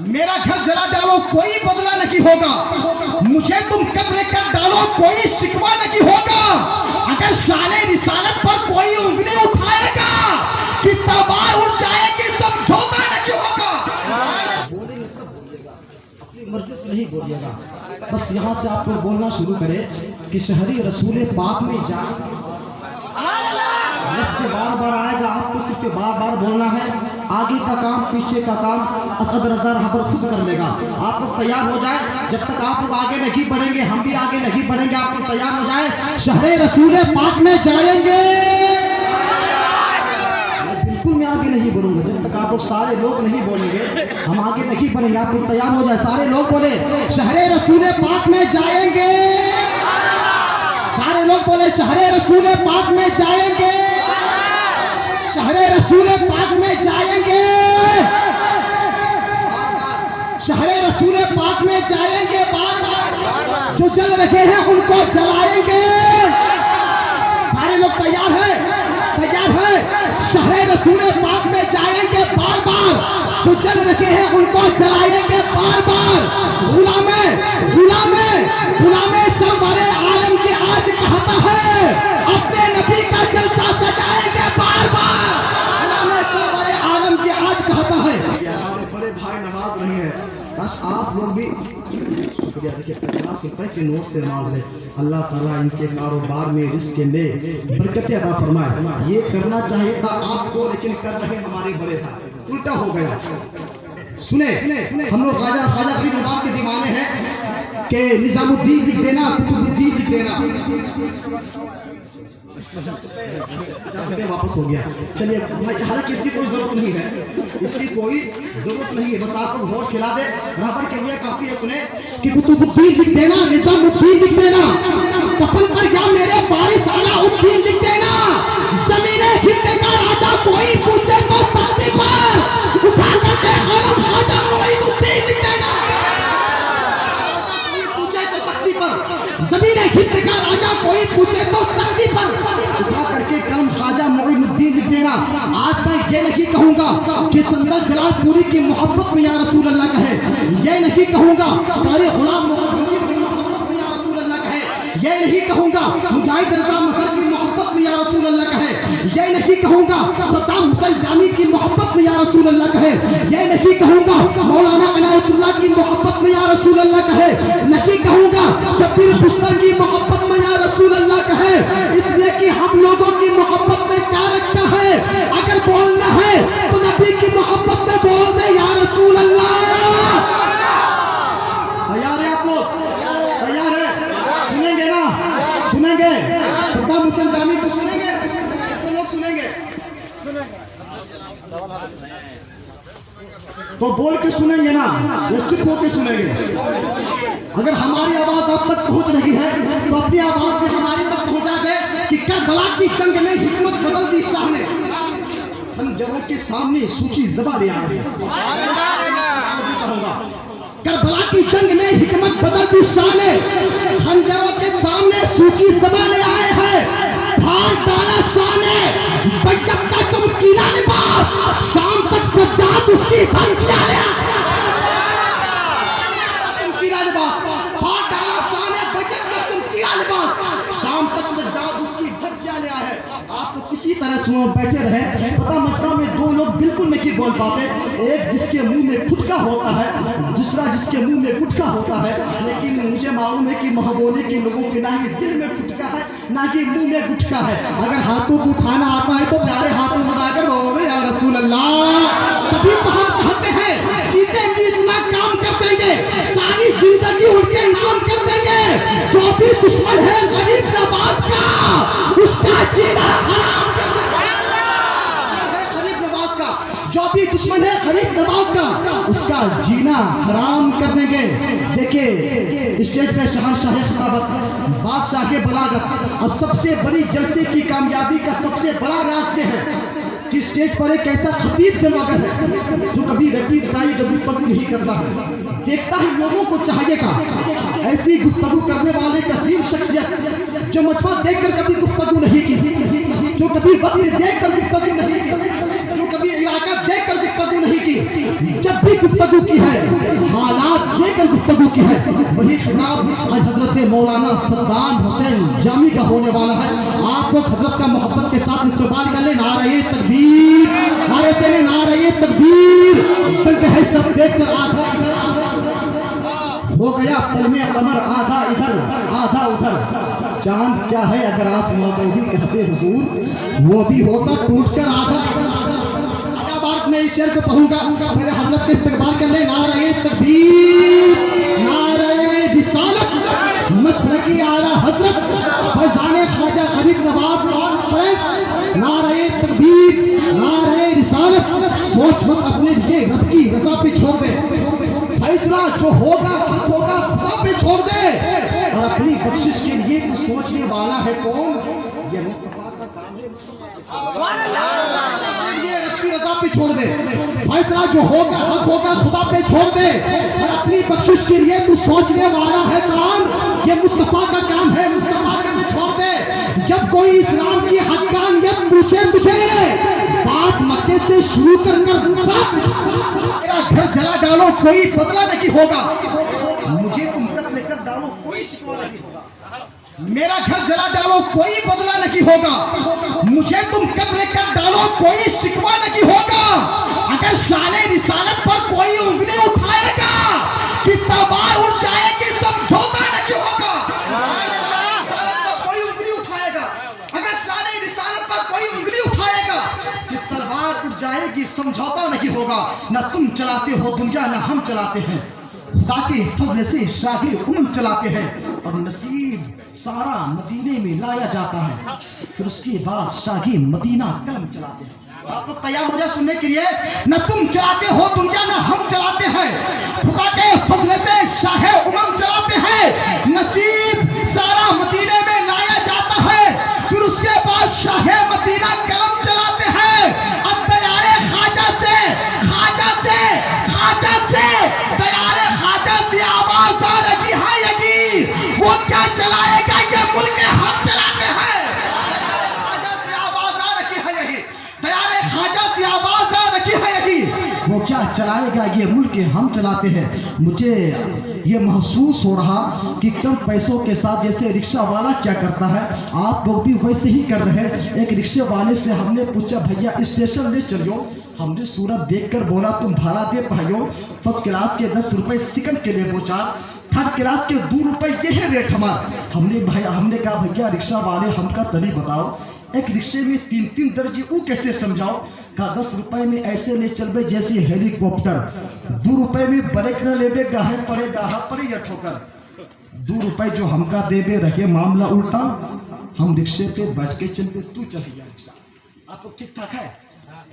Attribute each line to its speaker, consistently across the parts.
Speaker 1: मेरा घर जला डालो कोई बदला नहीं होगा, मुझे तुम कत्ल कर डालो कोई शिकवा नहीं होगा। अगर शान रिसालत पर कोई उंगली उठाएगा कि तलवार उठ जाएगी, समझौता नहीं होगा। अपनी मर्जी से नहीं बोलिएगा, बस यहाँ से आप लोग बोलना शुरू करें कि शहरी रसूल पाक में जाए। से बार बार आएगा, आपको सिर्फ बार बार बोलना है। आगे का काम पीछे का काम असद रज़ा रहबर खुद कर लेगा। आप लोग तैयार हो जाए। जब तक आप लोग आगे नहीं बढ़ेंगे हम भी आगे नहीं बढ़ेंगे। आप लोग तैयार हो जाए, शहरे रसूल पाक में जाएंगे। बिल्कुल मैं आगे नहीं बढ़ूंगा जब तक आप लोग सारे लोग नहीं बोलेंगे, हम आगे नहीं बढ़ेंगे। आप लोग तैयार हो जाए, सारे लोग बोले शहरे रसूल पाक में जाएंगे। सारे लोग बोले शहरे रसूल पाक में जाएंगे, शहरे रसूल पाक में जाएंगे, शहरे रसूल पाक में जाएंगे। बार बार जो जल रहे हैं उनको जलाएंगे। सारे लोग तैयार हैं, तैयार हैं। शहरे रसूल पाक में जाएंगे, बार बार जो जल रहे हैं उनको जलाएंगे। बार बार गुलामे गुलामे गुलामे सरवरे आलम की आज कहता है अपने नबी का जलसा सजाएंगे। बार बार गुलामे सरवरे आलम की आज कहता है। हमारे बड़े भाई नवाज नहीं है, बस आप लोग भी शुक्रिया। देखिए 50 रुपए के नोट से नमाज ले। अल्लाह ताला इनके कारोबार में रिस्क में बरकतें अता फरमाए। ये करना चाहिए था आपको, लेकिन कर रहे हमारे बड़े भाई, उल्टा हो गया। सुने, हम लोग ख्वाजा फरीद नवाज के दीवाने हैं कि निजामुद्दीन लिख देना, कुतुबुद्दीन लिख देना। वापस हो गया। चलिए, हालांकि इसकी कोई जरूरत नहीं है, इसकी कोई जरूरत नहीं है, बस आपको वोट खिला दे बराबर के लिए काफी है। सुने कि कुतुबुद्दीन लिख देना, निजामुद्दीन लिख देना, कफन पर या मेरे वारिस अलाउद्दीन लिख देना। ज़मीने हिंद का राजा कोई पूछे तो तख्ती पर उठा करके कलम ख्वाजा मोइनुद्दीन लिख देना। पूछे तो तख्ती पर, ज़मीने हिंद का राजा कोई पूछे तो तख्ती पर उठा करके कलम ख्वाजा मोइनुद्दीन लिख देना। आज मैं ये नहीं कहूंगा कि संदर जलालपुरी की मोहब्बत में या रसूल अल्लाह कहे, ये नहीं कहूंगा कारी गुलाम मोहम्मद की मोहब्बत में या रसूल अल्लाह कहे, ये नहीं कहूंगा मुजाहिद रज़ा मसर की मोहब्बत में या रसूल अल्लाह कहे, ये नहीं कहूंगा सद्दाम हुसैन जामी की मोहब्बत में या रसूल अल्लाह कहे, ये नहीं कहूंगा मौलाना इनायतुल्लाह की मोहब्बत में या रसूल अल्लाह कहे, नहीं कहूंगा शब्बीर खुशतर की मोहब्बत में या रसूल अल्लाह कहे। इसलिए कि हम लोगों की मोहब्बत में क्या रखता है, अगर बोलना है तो नबी की मोहब्बत में बोल दे या रसूल अल्लाह। तैयार है आप लोग? तैयार है? सुनेंगे ना? सुनेंगे? सद्दाम हुसैन जामी को सुनेंगे? कितने लोग सुनेंगे? तो बोल के सुनेंगे ना या चुप होके सुनेंगे? अगर हमारी आवाज आप तक पहुंच रही है तो अपनी आवाज भी हमारी तक पहुंचा दे कि करबला की जंग में हिकमत बदल दी शाह ने। खंजरों के सामने सूची ज़बा ले आए। करबला की जंग में हिकमत बदल दी शाह ने, खंजरों के सामने सूची ज़बा ले आए हैं। भार डाला शाह ने बजट का चमकीला लिबास, शाम तक सज्जाद उसकी धज्जियां ले आए। चमकीला लिबास, भार डाला शाह ने बजट का चमकीला लिबास, शाम तक सज्जाद उसकी धज्जियां ले आए। आप तो किसी तरह सुनो बैठे रहे। पता मजरा में दो लोग बिल्कुल नहीं बोल पाते, एक जिसके मुंह में गुटखा होता है, दूसरा जिसके मुंह में गुटखा होता है। लेकिन मुझे मालूम है कि महबूबे के लोगों के ना ही दिल में गुटखा है ना कि मुंह में गुटखा है। अगर हाथों को उठाना आता है तो प्यारे हाथों बनाकर बोलो या रसूल अल्लाह। तभी तो हम कहते हैं जीते जी इतना काम कर देंगे, सारी जिंदगी उनके नाम कर देंगे। जो भी दुश्मन है गरीब नवाज का, उसका जीना हराम कर देंगे। गरीब नवाज का, जो भी दुश्मन है गरीब नवाज का, उसका जीना हराम कर देंगे। देखिए स्टेज पे शहंशाह खिताबत, बादशाह के बलागत और सबसे बड़ी जलसे की कामयाबी का सबसे बड़ा राज है कि स्टेज पर एक ऐसा खतीब जलवागर है जो कभी रटी बनाई गुफ्तगू नहीं करता है। देखता है लोगों को चाहिएगा ऐसी गुफ्तगू करने वाले कसीम शख्सियत जो मजमा देखकर कभी गुफ्तगू नहीं की, जो कभी वक्त देखकर गुफ्तगू नहीं की, जो कभी इलाका देखकर गुफ्तगू नहीं की। जब भी गुफ्तगू की है खिताब आज हजरत मौलाना सद्दाम हुसैन जामी का होने वाला है। आप लोग हजरत का मोहब्बत के साथ इस्तेमाल कर ले। नारे तकबीर, नारे से नारे तकबीर। तक है सब देखकर आधा इधर आधा उधर हो गया, पल में कमर आधा इधर आधा उधर। चांद क्या है अगर आसमां को भी कहते हुजूर, वो भी होता टूटकर आधा इधर आधा। मैं इस शेर को पढ़ूंगा, मेरे हजरत के इस्तेमाल कर ले। नारे तकबीर, नारे रिसालत, मसलकी आला हजरत फैजान ख्वाजा गरीब नवाज और फैज। नारे तकबीर, नारे रिसालत। सोच मत अपने लिए, रब की रजा पे छोड़ दे। फैसला जो होगा हक होगा खुदा पे छोड़ दे। और अपनी बख्शिश के लिए कुछ सोचने वाला है कौन? ये मुस्तफा का काम है। ये रब की रजा पे छोड़ दे। फैसला जो होगा हक होगा खुदा पे छोड़ दे। और अपनी बख्शिश के लिए तू सोचने वाला है कौन? ये मुस्तफा का काम है, मुस्तफा के पे छोड़ दे। जब कोई इस्लाम की हक्कानियत पूछे तुझे, बात मक्के से शुरू कर मेरा घर जला डालो कोई बदला नहीं होगा। मुझे तुम तक लेकर डालो कोई शिकवा नहीं होगा। मेरा घर जला डालो कोई बदला नहीं होगा। मुझे तुम कब लेकर डालो कोई शिकवा नहीं होगा। अगर शाने रिसालत पर कोई उंगली उठाएगा कि तलवार उठ जाएगी, समझौता नहीं होगा। कोई उंगली उठाएगा, अगर शाने रिसालत पर कोई उंगली उठाएगा कि तलवार उठ जाएगी, समझौता नहीं होगा। ना तुम चलाते हो दुनिया, ना हम चलाते हैं। ताकि फजल से शाही उम्म चलाते हैं। और नसीब सारा मदीने में लाया जाता है, फिर उसके बाद शाही मदीना कलम चलाते हैं। आप लोग तैयार हो जाए सुनने के लिए। न तुम चलाते हो दुनिया, न हम चलाते हैं। खुदा के फजल से शाहे उम्म चलाते हैं। नसीब सारा मदीने में लाया जाता है, फिर उसके बाद शाहे मदीना कलम चलाते हैं। अब तैयारे खाजा से खाजा से खाजा से तैयारे खाजा से आवाज आ रही है यही वो क्या चलाएगा? ये मुल्क हम चलाते हैं। खाजा से आवाज आ रही है यही, तैयारे खाजा से आवाज आ रही है यही वो क्या चलाएगा? ये मुल्क हम चलाते हैं। मुझे ये महसूस हो रहा कि कम पैसों के साथ जैसे रिक्शा वाला क्या करता है, आप लोग भी वैसे ही कर रहे हैं। एक रिक्शे वाले से हमने पूछा भैया स्टेशन ले चलियो। हमने सूरत देखकर बोला तुम भाड़ा दे पाइयो। फर्स्ट क्लास के 10 रुपए सेकंड के लिए पूछा, थर्ड क्लास के 2 रुपए ये है रेट हमारा। हमने कहा भैया रिक्शा वाले हमका तरी बताओ, एक रिक्शे में 3-3 दर्जे वो कैसे समझाओ? कहा 10 रुपए में ऐसे ले चलबे जैसे हेलीकॉप्टर। 2 रुपए में ब्रेक न लेबे गाहे पड़े या ठोकर। 2 रुपए जो हमका देबे रहे मामला उल्टा, हम रिक्शे पे बैठ के चलबे, तू चलिए रिक्शा। आप लोग ठीक ठाक है?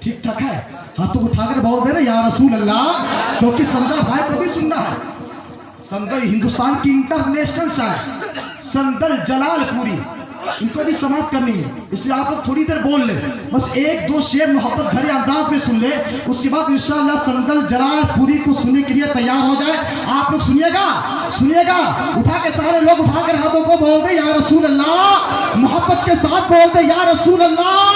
Speaker 1: ठीक ठाक है? हाथों उठाकर बोल दे रहे या रसूल अल्लाह। क्योंकि संदल भाई को भी सुनना है। संदल हिंदुस्तान की इंटरनेशनल शायर संदल जलालपुरी, इनको भी समाप्त करनी है, इसलिए आप लोग थोड़ी देर बोल ले। बस 1-2 शेर मोहब्बत भरे अंदाज में सुन ले, उसके बाद इंशाअल्लाह संदल जलालपुरी को सुनने के लिए तैयार हो जाए। आप लोग सुनिएगा, सुनिएगा। उठा के सारे लोग उठाकर हाथों को बोल दे या रसूल अल्लाह। मोहब्बत के साथ बोल दे या रसूल अल्लाह,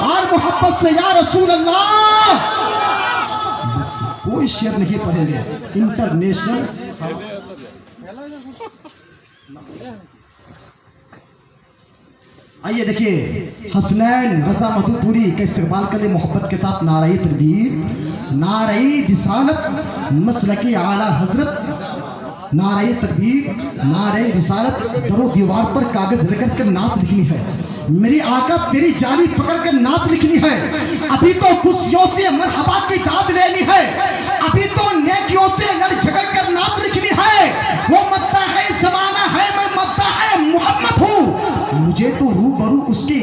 Speaker 1: और मोहब्बत से या रसूल अल्लाह। बस कोई शेर नहीं पढ़ेंगे। इंटरनेशनल आइए देखिए, हसनैन रजा मधुपुरी का इस्तेमाल कर ले मोहब्बत के साथ। नारे तकबीर, नारे रिसालत, मसलकी आला हजरत। नारे तकबीर, नारे रिसालत। दरो दीवार पर कागज रगड़ कर नात लिखनी है। मेरी आका तेरी जानी पकड़ कर नात लिखनी है। अभी तो खुशियों से मरहबा की दाद लेनी है। अभी तो नेकियों से लड़ झगड़ कर नात लिखनी है। वो मद्दा है जमाना है, मैं मद्दा है मोहम्मद हूँ। मुझे तो रूबरू उसके